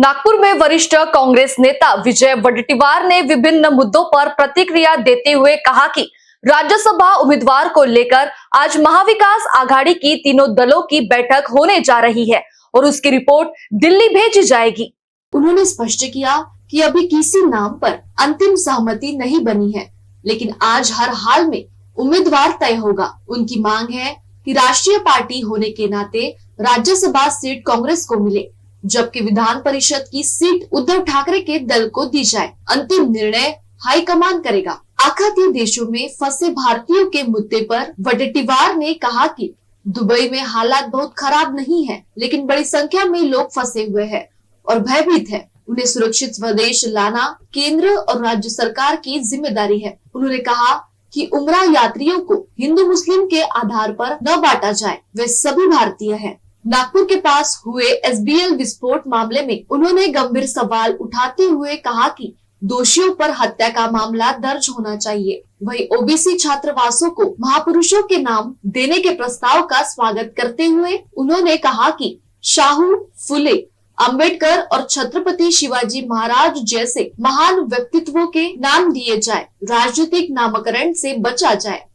नागपुर में वरिष्ठ कांग्रेस नेता विजय वडेट्टीवार ने विभिन्न मुद्दों पर प्रतिक्रिया देते हुए कहा कि राज्यसभा उम्मीदवार को लेकर आज महाविकास आघाड़ी की तीनों दलों की बैठक होने जा रही है और उसकी रिपोर्ट दिल्ली भेजी जाएगी। उन्होंने स्पष्ट किया कि अभी किसी नाम पर अंतिम सहमति नहीं बनी है, लेकिन आज हर हाल में उम्मीदवार तय होगा। उनकी मांग है कि राष्ट्रीय पार्टी होने के नाते राज्यसभा सीट कांग्रेस को मिले, जबकि विधान परिषद की सीट उद्धव ठाकरे के दल को दी जाए। अंतिम निर्णय हाईकमान करेगा। आखाती देशों में फंसे भारतीयों के मुद्दे पर वडेट्टीवार ने कहा कि दुबई में हालात बहुत खराब नहीं है, लेकिन बड़ी संख्या में लोग फंसे हुए हैं और भयभीत है। उन्हें सुरक्षित स्वदेश लाना केंद्र और राज्य सरकार की जिम्मेदारी है। उन्होंने कहा कि उमरा यात्रियों को हिंदू मुस्लिम के आधार पर न बांटा जाए, वे सभी भारतीय हैं। नागपुर के पास हुए एसबीएल विस्फोट मामले में उन्होंने गंभीर सवाल उठाते हुए कहा कि दोषियों पर हत्या का मामला दर्ज होना चाहिए। वहीं ओबीसी छात्रावासों को महापुरुषों के नाम देने के प्रस्ताव का स्वागत करते हुए उन्होंने कहा कि शाहू, फुले, अंबेडकर और छत्रपति शिवाजी महाराज जैसे महान व्यक्तित्वों के नाम दिए जाए, राजनीतिक नामकरण से बचा जाए।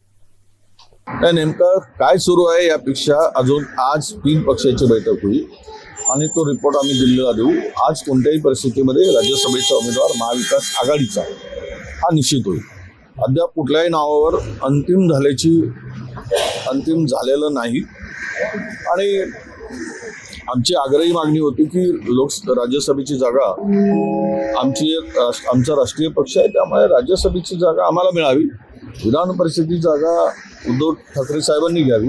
नेमकं काय सुरू आहे यापेक्षा अजून आज 3 पक्षाची बैठक होईल आणि तो रिपोर्ट आम्ही दिल्लीला देऊ। आज कोणत्याही परिस्थितीमध्ये राज्यसभेचा उमेदवार महाविकास आघाडीचा हा निश्चित होईल। अद्याप कुठल्याही नावावर अंतिम झालेलं नाही आणि आमची आग्रही मागणी होती की राज्यसभेची जागा आमचा राष्ट्रीय पक्ष आहे, त्यामुळे राज्यसभेची जागा आम्हाला मिळावी, विधान परिषदेची जागा उद्धव ठाकरे साहेबांनी घ्यावी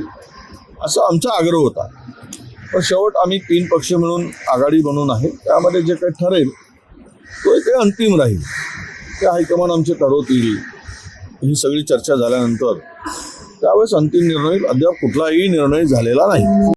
असा आमचा आग्रह होता। पण शेवट आम्ही 3 पक्ष मिळून आघाडी बनवून आहे, त्यामध्ये जे काही ठरेल तो ते अंतिम राहील, ते हायकमांड आमचे ठरवतील। ही सगळी चर्चा झाल्यानंतर त्यावेळेस अंतिम निर्णय, अद्याप कुठलाही निर्णय झालेला नाही।